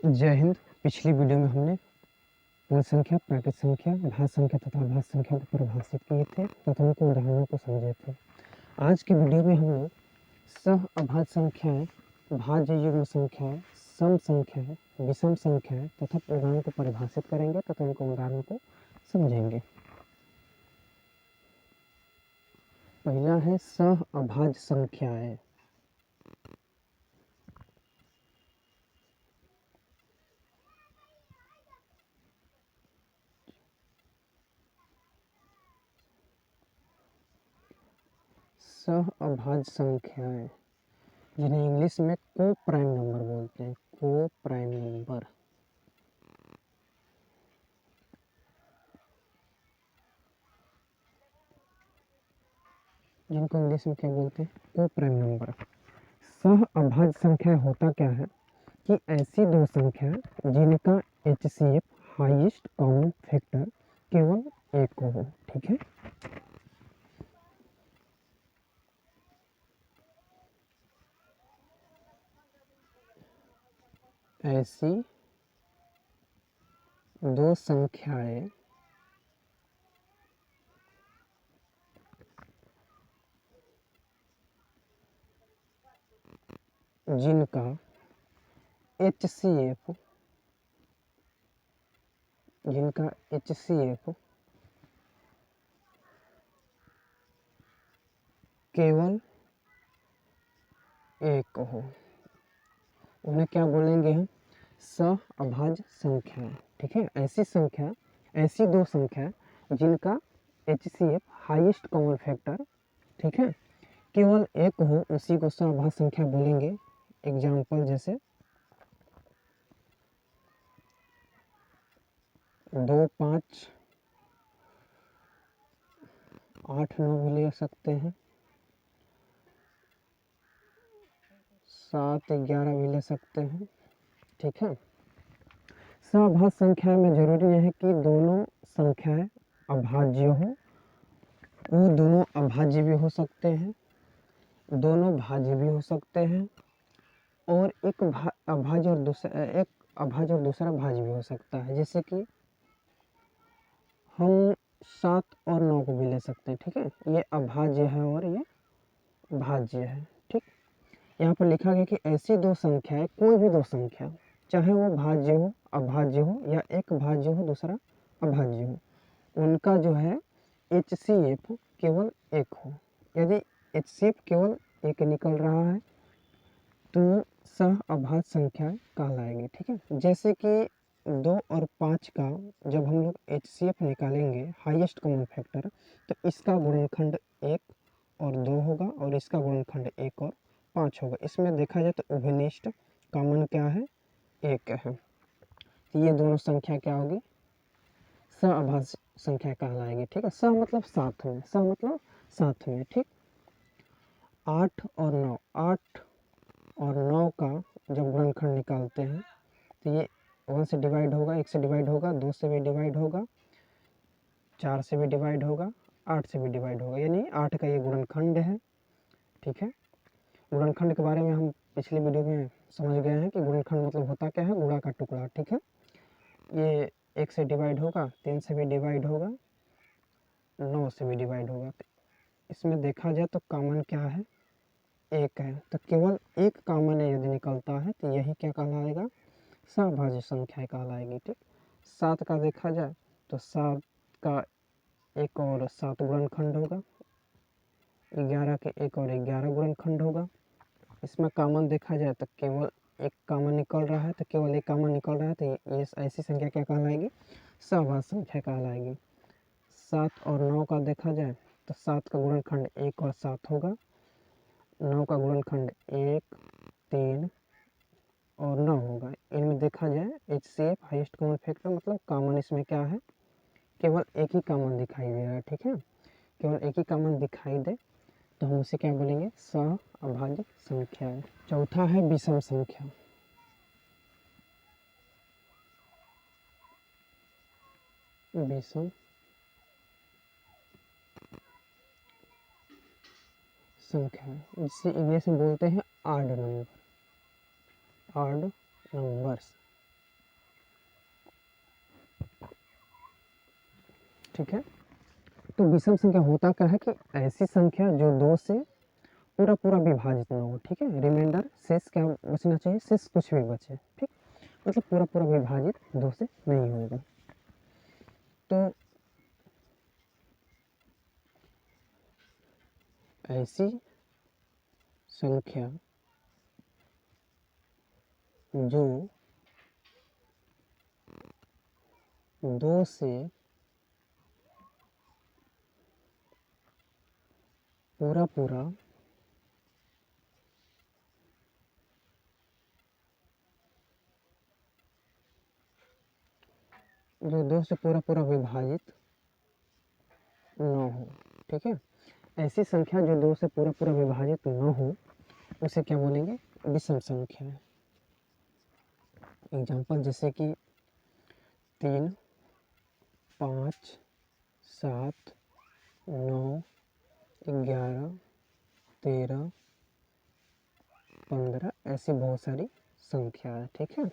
जय हिंद। पिछली वीडियो में हमने पूर्ण संख्या, प्राकृत संख्या, भाज्य संख्या तथा अभाज्य संख्या को परिभाषित किए थे तथा उनके उदाहरणों को समझे थे। आज के वीडियो में हम लोग सह अभाज्य संख्याएं, भाज्य युग्म संख्याएं, सम संख्याएं, विषम संख्याएं तथा पूर्णांक को परिभाषित करेंगे तथा उनके उदाहरणों को समझेंगे। पहला है सह अभाज्य संख्याएं। सह अभाज्य संख्याएं जिन्हें इंग्लिश में को प्राइम नंबर बोलते हैं, को प्राइम नंबर। जिनको इंग्लिश में क्या बोलते हैं, को प्राइम नंबर। सह अभाज्य संख्या होता क्या है कि ऐसी दो संख्या जिनका HCF हाईएस्ट कॉमन फैक्टर केवल एक हो। ठीक है, ऐसी दो संख्याएं जिनका HCF केवल एक हो, उन्हें क्या बोलेंगे हम, सह अभाज्य संख्या। ठीक है, ऐसी दो संख्या जिनका HCF हाईएस्ट कॉमन फैक्टर, ठीक है, केवल एक हो, उसी को सह अभाज्य संख्या बोलेंगे। एग्जाम्पल जैसे 2, 5, 8, 9 भी ले सकते हैं, 7, 11 भी ले सकते हैं। ठीक है, सह संख्या में जरूरी यह है कि दोनों संख्याएं अभाज्य हो। वो दोनों अभाज्य भी हो सकते हैं, दोनों भाज्य भी हो सकते हैं, और एक अभाज्य और दूसरा भाज्य भी हो सकता है। जैसे कि हम 7 और 9 को भी ले सकते हैं। ठीक है, ये अभाज्य है और ये भाज्य है। ठीक, यहाँ पर लिखा गया कि ऐसी दो संख्याएं, कोई भी दो संख्या, चाहे वो भाज्य हो, अभाज्य हो, या एक भाज्य हो दूसरा अभाज्य हो, उनका जो है HCF केवल एक हो। यदि HCF केवल एक निकल रहा है तो सह अभाज्य संख्या कहलाएगी। ठीक है, जैसे कि 2 और 5 का जब हम लोग HCF निकालेंगे, हाईएस्ट कॉमन फैक्टर, तो इसका गुणनखंड 1 और 2 होगा और इसका गुणनखंड 1 और 5 होगा। इसमें देखा जाए तो उभयनिष्ठ कॉमन क्या है, 1 है। तो ये दोनों संख्या क्या होगी, सह अभाज्य संख्या कहलाएगी। ठीक है, सह मतलब साथ में, सह मतलब साथ में। ठीक, 8 और 9 का जब गुणनखंड निकालते हैं तो ये 1 से डिवाइड होगा, 1 से डिवाइड होगा, 2 से भी डिवाइड होगा, 4 से भी डिवाइड होगा, 8 से भी डिवाइड होगा, यानी 8 का ये गुणनखंड है। ठीक है, गुणनखंड के बारे में हम पिछली वीडियो में समझ गए हैं कि गुणनखंड मतलब होता क्या है, गुणा का टुकड़ा। ठीक है, ये 1 से डिवाइड होगा, 3 से भी डिवाइड होगा, 9 से भी डिवाइड होगा। तो इसमें देखा जाए तो कॉमन क्या है, 1 है। तो केवल एक कॉमन यदि निकलता है तो यही क्या कहलाएगा, सहभाज्य संख्या कहलाएगी। ठीक, 7 का देखा जाए तो 7 का 1 और 7 गुणनखंड होगा, 11 के 1 और 11 गुणनखंड होगा। इसमें कॉमन देखा जाए तो केवल एक कॉमन निकल रहा है, तो केवल एक कॉमन निकल रहा है, तो ये ऐसी संख्या क्या कहलाएगी, सहभाज्य संख्या कहलाएगी। 7 और 9 का देखा जाए तो 7 का गुणनखंड 1 और 7 होगा, 9 का गुणनखंड 1, 3 और 9 होगा। इनमें देखा जाए HCF हाईएस्ट कॉमन फैक्टर मतलब कॉमन इसमें क्या है, केवल एक ही कॉमन दिखाई दे रहा है। ठीक है, केवल एक ही कॉमन दिखाई दे तो हम उसे क्या बोलेंगे, सह अभाज्य संख्या। चौथा है विषम संख्या। विषम संख्या जिसे इंग्लिश में बोलते हैं ऑड नंबर, ऑड नंबर्स। ठीक है। तो विषम संख्या होता क्या है कि ऐसी संख्या जो 2 से पूरा पूरा विभाजित ना हो, ठीक है। रिमाइंडर शेष क्या बचना चाहिए, शेष कुछ भी बचे, ठीक, मतलब पूरा पूरा विभाजित 2 से नहीं होगा। तो ऐसी संख्या जो 2 से पूरा पूरा विभाजित न हो, ठीक है। ऐसी संख्या जो 2 से पूरा पूरा विभाजित न हो उसे क्या बोलेंगे, विषम संख्या। एग्जाम्पल जैसे कि 3, 5, 7, 9, 11, 13, 15 ऐसी बहुत सारी संख्या है, ठीक है।